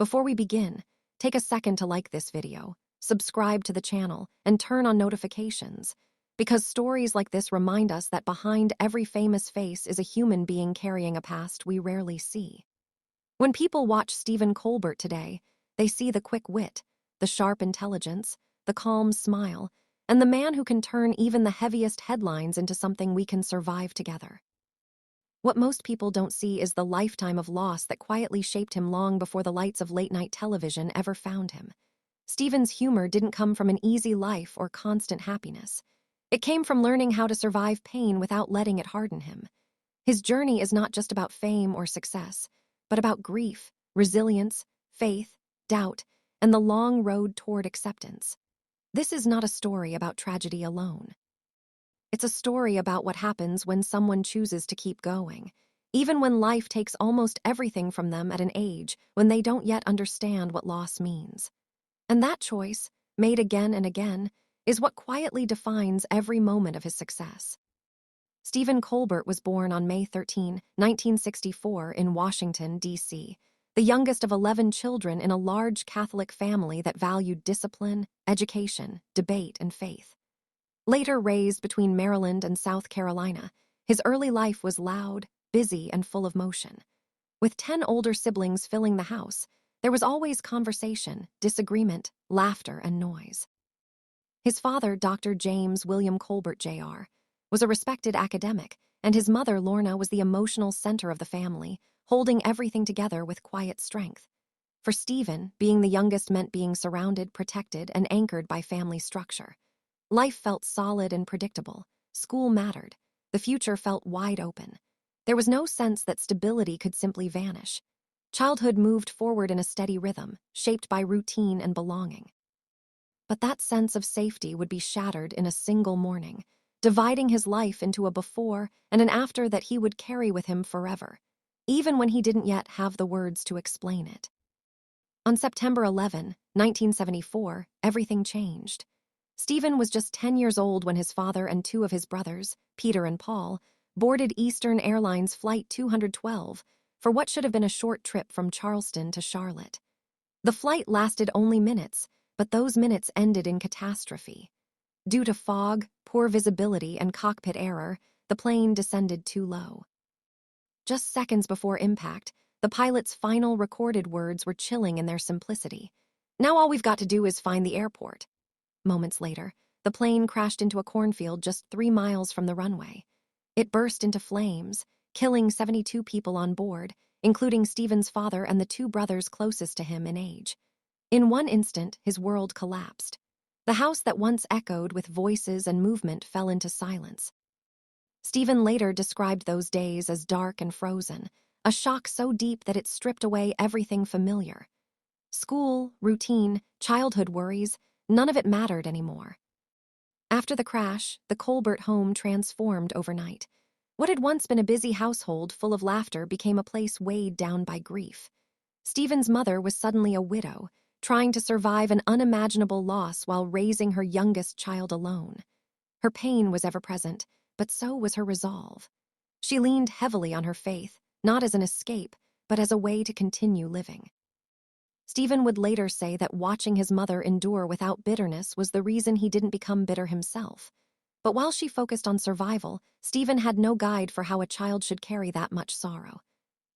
Before we begin, take a second to like this video, subscribe to the channel, and turn on notifications, because stories like this remind us that behind every famous face is a human being carrying a past we rarely see. When people watch Stephen Colbert today, they see the quick wit, the sharp intelligence, the calm smile, and the man who can turn even the heaviest headlines into something we can survive together. What most people don't see is the lifetime of loss that quietly shaped him long before the lights of late-night television ever found him. Stephen's humor didn't come from an easy life or constant happiness. It came from learning how to survive pain without letting it harden him. His journey is not just about fame or success, but about grief, resilience, faith, doubt, and the long road toward acceptance. This is not a story about tragedy alone. It's a story about what happens when someone chooses to keep going, even when life takes almost everything from them at an age when they don't yet understand what loss means. And that choice, made again and again, is what quietly defines every moment of his success. Stephen Colbert was born on May 13, 1964, in Washington, D.C., the youngest of 11 children in a large Catholic family that valued discipline, education, debate, and faith. Later raised between Maryland and South Carolina, his early life was loud, busy, and full of motion. With 10 older siblings filling the house, there was always conversation, disagreement, laughter, and noise. His father, Dr. James William Colbert, Jr., was a respected academic, and his mother, Lorna, was the emotional center of the family, holding everything together with quiet strength. For Stephen, being the youngest meant being surrounded, protected, and anchored by family structure. Life felt solid and predictable. School mattered. The future felt wide open. There was no sense that stability could simply vanish. Childhood moved forward in a steady rhythm, shaped by routine and belonging. But that sense of safety would be shattered in a single morning, dividing his life into a before and an after that he would carry with him forever, even when he didn't yet have the words to explain it. On September 11, 1974, everything changed. Stephen was just 10 years old when his father and two of his brothers, Peter and Paul, boarded Eastern Airlines Flight 212 for what should have been a short trip from Charleston to Charlotte. The flight lasted only minutes, but those minutes ended in catastrophe. Due to fog, poor visibility, and cockpit error, the plane descended too low. Just seconds before impact, the pilot's final recorded words were chilling in their simplicity. "Now all we've got to do is find the airport." Moments later, the plane crashed into a cornfield just 3 miles from the runway. It burst into flames, killing 72 people on board, including Stephen's father and the two brothers closest to him in age. In one instant, his world collapsed. The house that once echoed with voices and movement fell into silence. Stephen later described those days as dark and frozen, a shock so deep that it stripped away everything familiar. School, routine, childhood worries, none of it mattered anymore. After the crash, the Colbert home transformed overnight. What had once been a busy household full of laughter became a place weighed down by grief. Stephen's mother was suddenly a widow, trying to survive an unimaginable loss while raising her youngest child alone. Her pain was ever present, but so was her resolve. She leaned heavily on her faith, not as an escape, but as a way to continue living. Stephen would later say that watching his mother endure without bitterness was the reason he didn't become bitter himself. But while she focused on survival, Stephen had no guide for how a child should carry that much sorrow.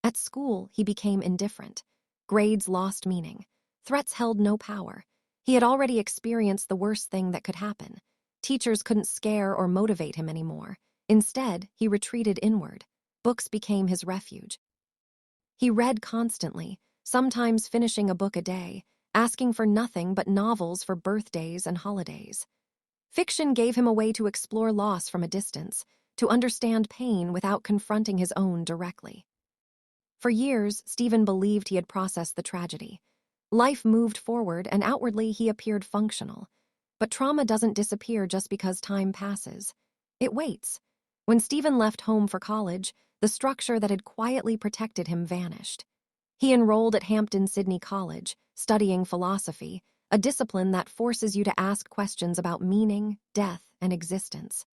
At school, he became indifferent. Grades lost meaning. Threats held no power. He had already experienced the worst thing that could happen. Teachers couldn't scare or motivate him anymore. Instead, he retreated inward. Books became his refuge. He read constantly, sometimes finishing a book a day, asking for nothing but novels for birthdays and holidays. Fiction gave him a way to explore loss from a distance, to understand pain without confronting his own directly. For years, Stephen believed he had processed the tragedy. Life moved forward, and outwardly he appeared functional. But trauma doesn't disappear just because time passes. It waits. When Stephen left home for college, the structure that had quietly protected him vanished. He enrolled at Hampton-Sydney College, studying philosophy, a discipline that forces you to ask questions about meaning, death, and existence.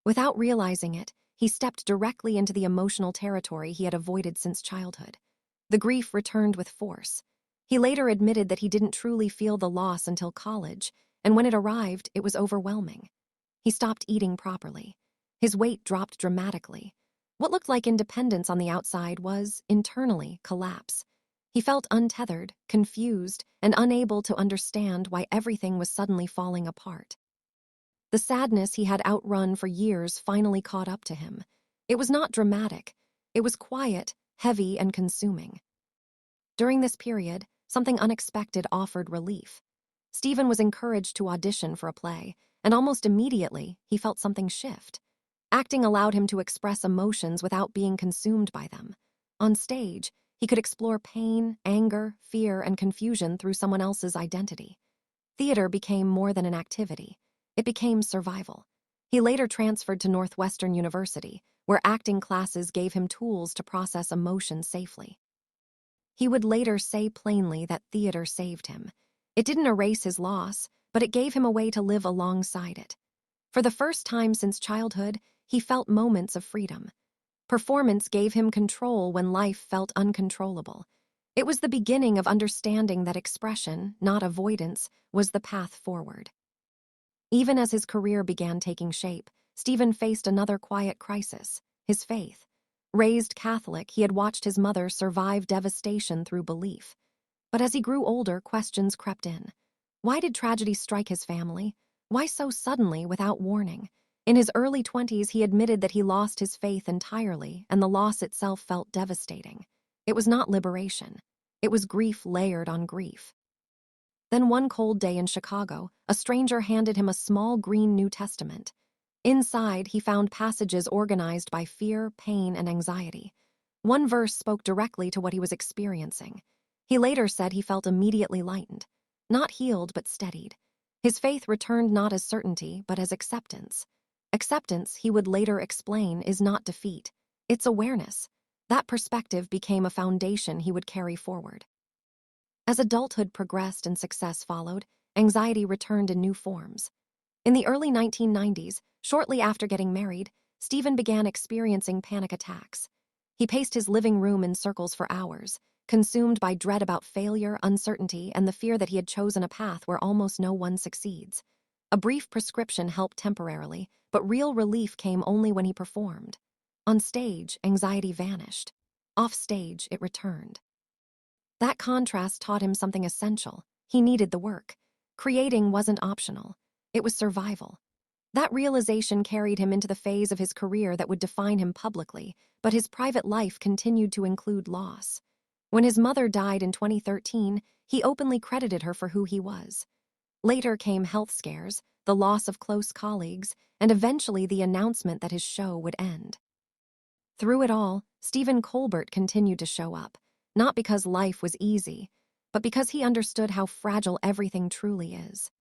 Without realizing it, he stepped directly into the emotional territory he had avoided since childhood. The grief returned with force. He later admitted that he didn't truly feel the loss until college, and when it arrived, it was overwhelming. He stopped eating properly. His weight dropped dramatically. What looked like independence on the outside was, internally, collapse. He felt untethered, confused, and unable to understand why everything was suddenly falling apart. The sadness he had outrun for years finally caught up to him. It was not dramatic. It was quiet, heavy, and consuming. During this period, something unexpected offered relief. Stephen was encouraged to audition for a play, and almost immediately, he felt something shift. Acting allowed him to express emotions without being consumed by them. On stage, he could explore pain, anger, fear, and confusion through someone else's identity. Theater became more than an activity. It became survival. He later transferred to Northwestern University, where acting classes gave him tools to process emotion safely. He would later say plainly that theater saved him. It didn't erase his loss, but it gave him a way to live alongside it. For the first time since childhood, he felt moments of freedom. Performance gave him control when life felt uncontrollable. It was the beginning of understanding that expression, not avoidance, was the path forward. Even as his career began taking shape, Stephen faced another quiet crisis: his faith. Raised Catholic, he had watched his mother survive devastation through belief. But as he grew older, questions crept in. Why did tragedy strike his family? Why so suddenly, without warning? In his early 20s, he admitted that he lost his faith entirely, and the loss itself felt devastating. It was not liberation. It was grief layered on grief. Then one cold day in Chicago, a stranger handed him a small green New Testament. Inside, he found passages organized by fear, pain, and anxiety. One verse spoke directly to what he was experiencing. He later said he felt immediately lightened. Not healed, but steadied. His faith returned not as certainty, but as acceptance. Acceptance, he would later explain, is not defeat. It's awareness. That perspective became a foundation he would carry forward. As adulthood progressed and success followed, anxiety returned in new forms. In the early 1990s, shortly after getting married, Stephen began experiencing panic attacks. He paced his living room in circles for hours, consumed by dread about failure, uncertainty, and the fear that he had chosen a path where almost no one succeeds. A brief prescription helped temporarily, but real relief came only when he performed. On stage, anxiety vanished. Off stage, it returned. That contrast taught him something essential. He needed the work. Creating wasn't optional. It was survival. That realization carried him into the phase of his career that would define him publicly, but his private life continued to include loss. When his mother died in 2013, he openly credited her for who he was. Later came health scares, the loss of close colleagues, and eventually the announcement that his show would end. Through it all, Stephen Colbert continued to show up, not because life was easy, but because he understood how fragile everything truly is.